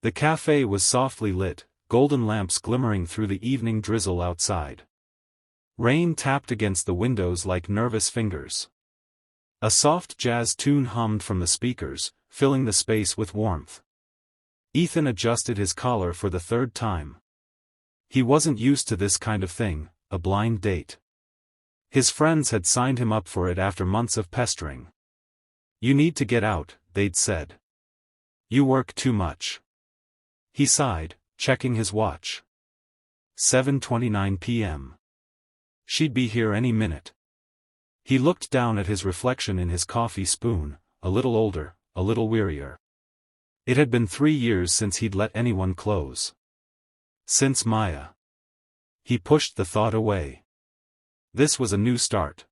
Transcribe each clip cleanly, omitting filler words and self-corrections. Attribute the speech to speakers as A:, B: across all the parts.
A: The cafe was softly lit, golden lamps glimmering through the evening drizzle outside. Rain tapped against the windows like nervous fingers. A soft jazz tune hummed from the speakers, filling the space with warmth. Ethan adjusted his collar for the third time. He wasn't used to this kind of thing, a blind date. His friends had signed him up for it after months of pestering. "You need to get out," they'd said. "You work too much." He sighed, checking his watch. 7:29 p.m. She'd be here any minute. He looked down at his reflection in his coffee spoon, a little older, a little wearier. It had been 3 years since he'd let anyone close. Since Maya. He pushed the thought away. This was a new start.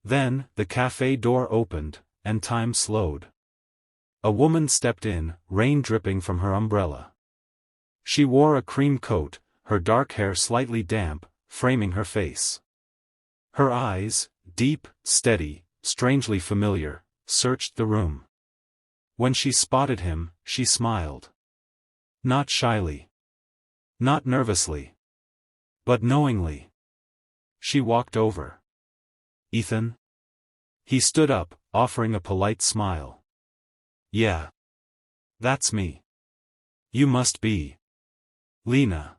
A: Then, the cafe door opened, and time slowed. A woman stepped in, rain dripping from her umbrella. She wore a cream coat, her dark hair slightly damp, framing her face. Her eyes, deep, steady, strangely familiar, searched the room. When she spotted him, she smiled. Not shyly. Not nervously. But knowingly. She walked over. "Ethan?" He stood up, offering a polite smile. "Yeah. That's me. You must be Lena."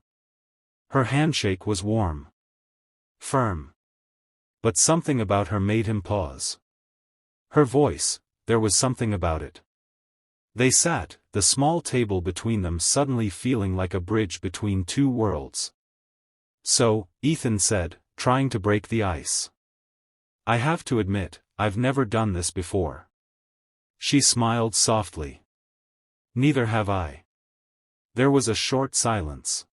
A: Her handshake was warm. Firm. But something about her made him pause. Her voice, there was something about it. They sat, the small table between them suddenly feeling like a bridge between two worlds. "So," Ethan said, trying to break the ice. "I have to admit, I've never done this before." She smiled softly. "Neither have I." There was a short silence.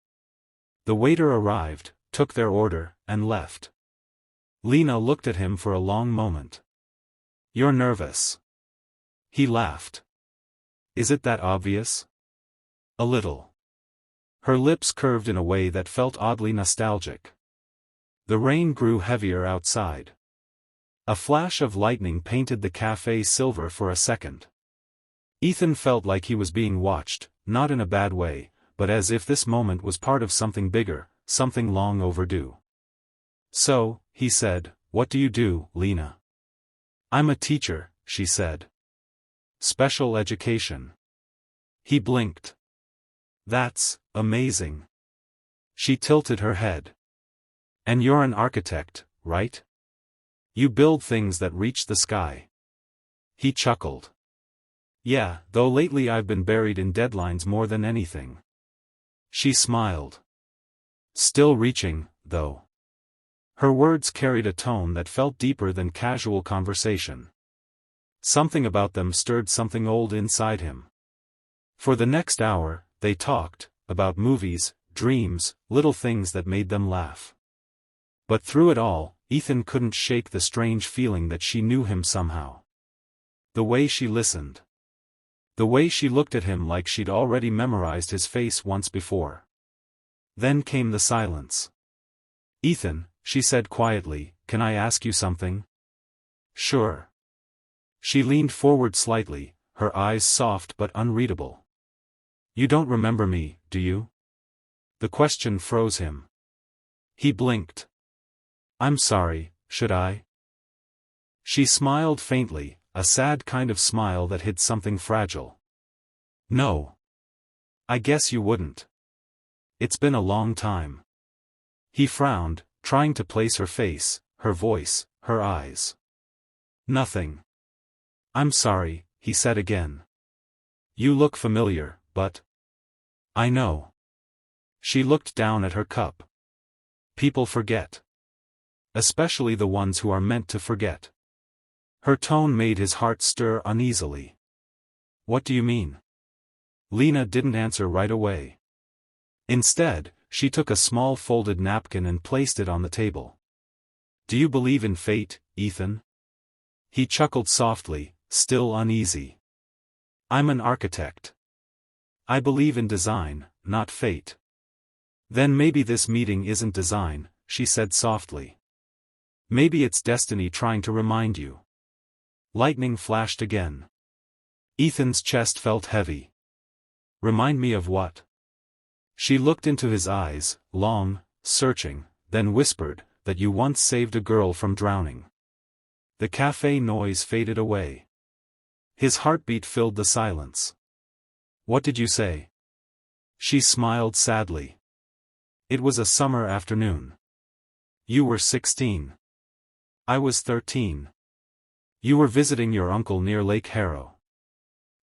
A: The waiter arrived, took their order, and left. Lena looked at him for a long moment. "You're nervous." He laughed. "Is it that obvious?" "A little." Her lips curved in a way that felt oddly nostalgic. The rain grew heavier outside. A flash of lightning painted the cafe silver for a second. Ethan felt like he was being watched, not in a bad way, but as if this moment was part of something bigger, something long overdue. "So," he said, "what do you do, Lena?" "I'm a teacher," she said. "Special education." He blinked. "That's amazing." She tilted her head. "And you're an architect, right? You build things that reach the sky." He chuckled. "Yeah, though lately I've been buried in deadlines more than anything." She smiled. "Still reaching, though." Her words carried a tone that felt deeper than casual conversation. Something about them stirred something old inside him. For the next hour, they talked, about movies, dreams, little things that made them laugh. But through it all, Ethan couldn't shake the strange feeling that she knew him somehow. The way she listened. The way she looked at him like she'd already memorized his face once before. Then came the silence. "Ethan," she said quietly, "can I ask you something?" "Sure." She leaned forward slightly, her eyes soft but unreadable. "You don't remember me, do you?" The question froze him. He blinked. "I'm sorry, should I?" She smiled faintly, a sad kind of smile that hid something fragile. "No. I guess you wouldn't. It's been a long time." He frowned, trying to place her face, her voice, her eyes. "Nothing." "I'm sorry," he said again. "You look familiar, but—" "I know." She looked down at her cup. "People forget. Especially the ones who are meant to forget." Her tone made his heart stir uneasily. "What do you mean?" Lena didn't answer right away. Instead, she took a small folded napkin and placed it on the table. "Do you believe in fate, Ethan?" He chuckled softly, still uneasy. "I'm an architect. I believe in design, not fate." "Then maybe this meeting isn't design," she said softly. "Maybe it's destiny trying to remind you." Lightning flashed again. Ethan's chest felt heavy. Remind me of what? She looked into his eyes, long, searching, then whispered, that you once saved a girl from drowning. The cafe noise faded away. His heartbeat filled the silence. What did you say? She smiled sadly. It was a summer afternoon. You were 16. I was 13. You were visiting your uncle near Lake Harrow.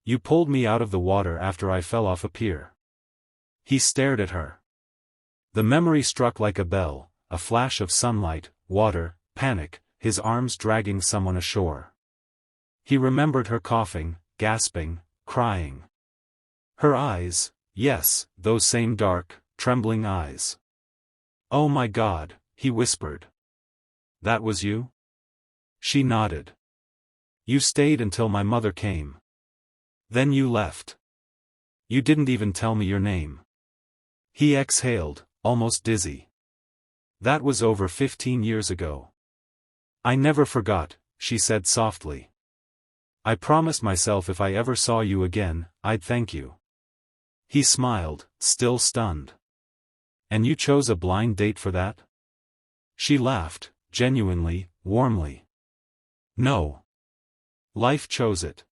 A: You pulled me out of the water after I fell off a pier. He stared at her. The memory struck like a bell, a flash of sunlight, water, panic, his arms dragging someone ashore. He remembered her coughing, gasping, crying. Her eyes, yes, those same dark, trembling eyes. Oh my God, he whispered. That was you? She nodded. You stayed until my mother came. Then you left. You didn't even tell me your name. He exhaled, almost dizzy. That was over 15 years ago. I never forgot, she said softly. I promised myself if I ever saw you again, I'd thank you. He smiled, still stunned. And you chose a blind date for that? She laughed, genuinely, warmly. No. Life chose it.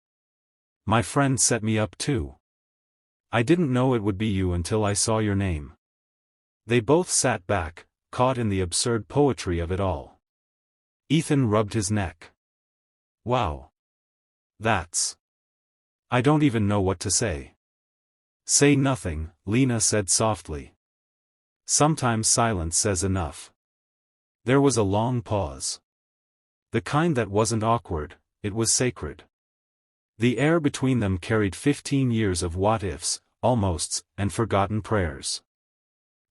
A: My friend set me up too. I didn't know it would be you until I saw your name. They both sat back, caught in the absurd poetry of it all. Ethan rubbed his neck. Wow. That's... I don't even know what to say. Say nothing, Lena said softly. Sometimes silence says enough. There was a long pause. The kind that wasn't awkward, it was sacred. The air between them carried 15 years of what-ifs, almosts, and forgotten prayers.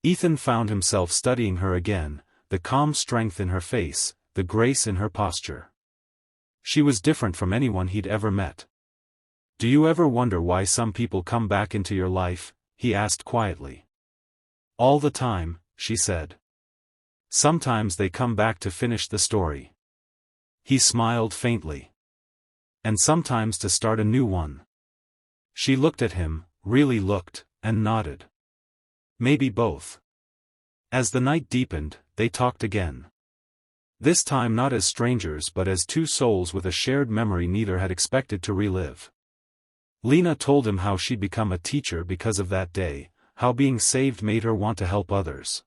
A: Ethan found himself studying her again, the calm strength in her face, the grace in her posture. She was different from anyone he'd ever met. Do you ever wonder why some people come back into your life? He asked quietly. All the time, she said. Sometimes they come back to finish the story. He smiled faintly. And sometimes to start a new one. She looked at him, really looked, and nodded. Maybe both. As the night deepened, they talked again. This time not as strangers but as two souls with a shared memory neither had expected to relive. Lena told him how she'd become a teacher because of that day, how being saved made her want to help others.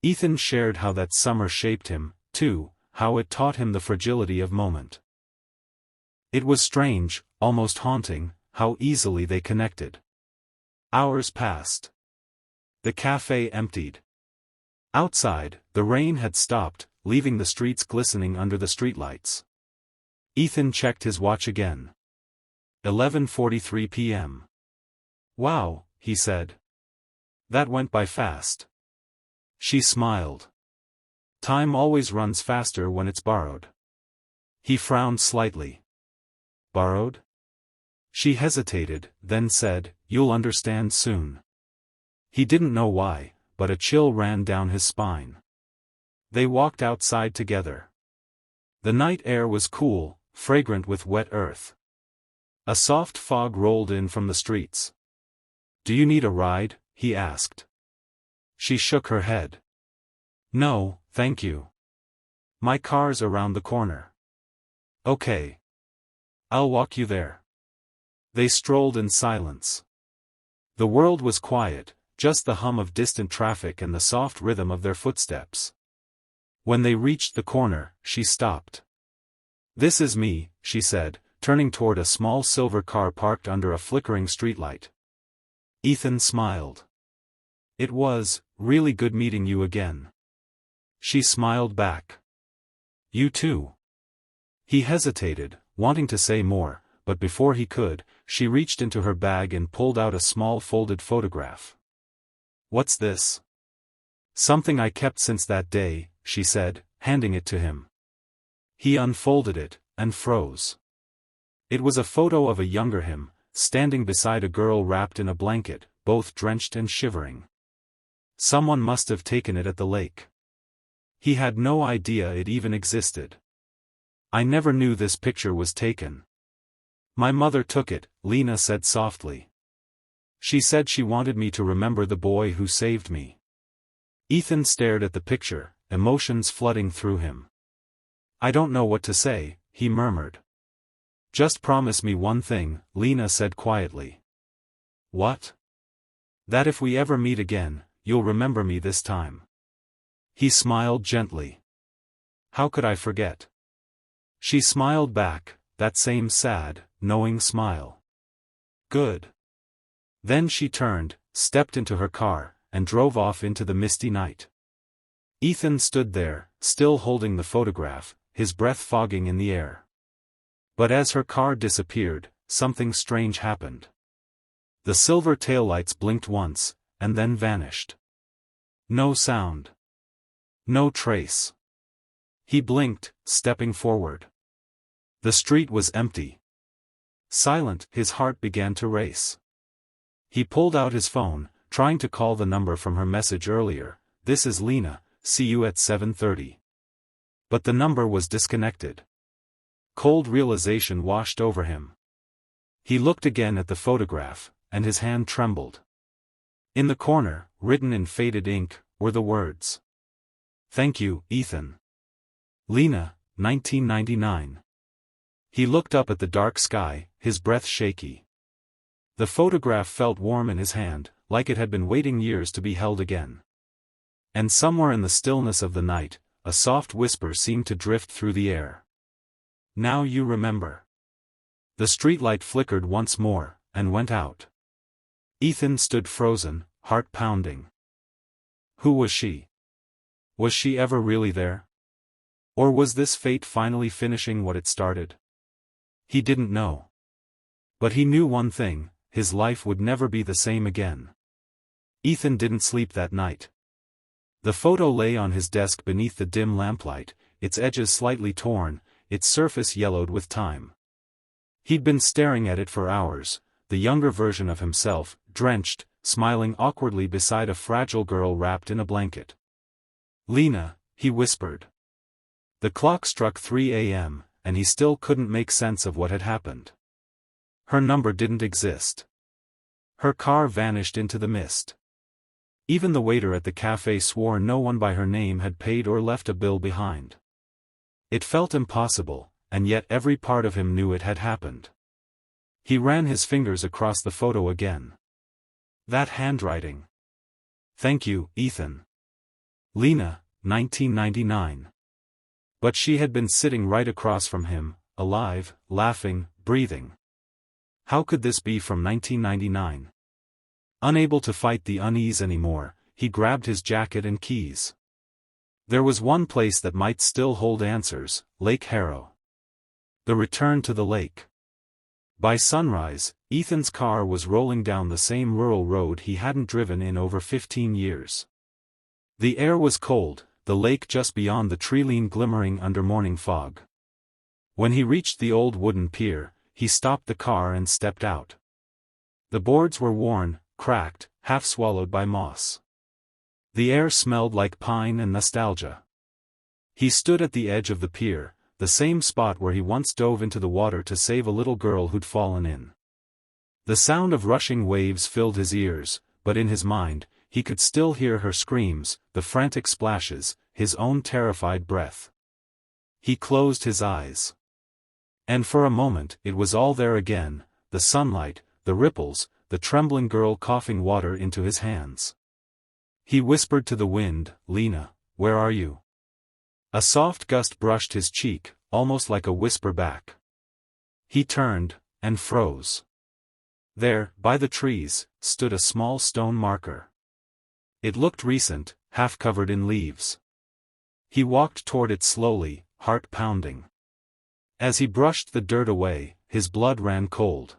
A: Ethan shared how that summer shaped him, too, how it taught him the fragility of moment. It was strange, almost haunting, how easily they connected. Hours passed. The cafe emptied. Outside, the rain had stopped, leaving the streets glistening under the streetlights. Ethan checked his watch again. 11:43 p.m. Wow, he said. That went by fast. She smiled. Time always runs faster when it's borrowed. He frowned slightly. Borrowed? She hesitated, then said, You'll understand soon. He didn't know why, but a chill ran down his spine. They walked outside together. The night air was cool, fragrant with wet earth. A soft fog rolled in from the streets. Do you need a ride? He asked. She shook her head. No, thank you. My car's around the corner. Okay. I'll walk you there. They strolled in silence. The world was quiet, just the hum of distant traffic and the soft rhythm of their footsteps. When they reached the corner, she stopped. This is me, she said, turning toward a small silver car parked under a flickering streetlight. Ethan smiled. It was really good meeting you again. She smiled back. You too. He hesitated, wanting to say more, but before he could, she reached into her bag and pulled out a small folded photograph. What's this? Something I kept since that day, she said, handing it to him. He unfolded it, and froze. It was a photo of a younger him, standing beside a girl wrapped in a blanket, both drenched and shivering. Someone must have taken it at the lake. He had no idea it even existed. I never knew this picture was taken. My mother took it, Lena said softly. She said she wanted me to remember the boy who saved me. Ethan stared at the picture, emotions flooding through him. I don't know what to say, he murmured. Just promise me one thing, Lena said quietly. What? That if we ever meet again, you'll remember me this time. He smiled gently. How could I forget? She smiled back, that same sad, knowing smile. Good. Then she turned, stepped into her car, and drove off into the misty night. Ethan stood there, still holding the photograph, his breath fogging in the air. But as her car disappeared, something strange happened. The silver taillights blinked once, and then vanished. No sound. No trace. He blinked, stepping forward. The street was empty. Silent, his heart began to race. He pulled out his phone, trying to call the number from her message earlier. This is Lena, see you at 7:30. But the number was disconnected. Cold realization washed over him. He looked again at the photograph, and his hand trembled. In the corner, written in faded ink, were the words. Thank you, Ethan. Lena, 1999. He looked up at the dark sky, his breath shaky. The photograph felt warm in his hand, like it had been waiting years to be held again. And somewhere in the stillness of the night, a soft whisper seemed to drift through the air. Now you remember. The streetlight flickered once more, and went out. Ethan stood frozen, heart pounding. Who was she? Was she ever really there? Or was this fate finally finishing what it started? He didn't know. But he knew one thing, his life would never be the same again. Ethan didn't sleep that night. The photo lay on his desk beneath the dim lamplight, its edges slightly torn, its surface yellowed with time. He'd been staring at it for hours, the younger version of himself, drenched, smiling awkwardly beside a fragile girl wrapped in a blanket. Lena, he whispered. The clock struck 3 a.m., and he still couldn't make sense of what had happened. Her number didn't exist. Her car vanished into the mist. Even the waiter at the cafe swore no one by her name had paid or left a bill behind. It felt impossible, and yet every part of him knew it had happened. He ran his fingers across the photo again. That handwriting. Thank you, Ethan. Lena, 1999. But she had been sitting right across from him, alive, laughing, breathing. How could this be from 1999? Unable to fight the unease anymore, he grabbed his jacket and keys. There was one place that might still hold answers, Lake Harrow. The return to the lake. By sunrise, Ethan's car was rolling down the same rural road he hadn't driven in over 15 years. The air was cold, the lake just beyond the tree-line glimmering under morning fog. When he reached the old wooden pier, he stopped the car and stepped out. The boards were worn, cracked, half swallowed by moss. The air smelled like pine and nostalgia. He stood at the edge of the pier, the same spot where he once dove into the water to save a little girl who'd fallen in. The sound of rushing waves filled his ears, but in his mind, he could still hear her screams, the frantic splashes, his own terrified breath. He closed his eyes. And for a moment it was all there again, the sunlight, the ripples, the trembling girl coughing water into his hands. He whispered to the wind, Lena, where are you? A soft gust brushed his cheek, almost like a whisper back. He turned, and froze. There, by the trees, stood a small stone marker. It looked recent, half covered in leaves. He walked toward it slowly, heart pounding. As he brushed the dirt away, his blood ran cold.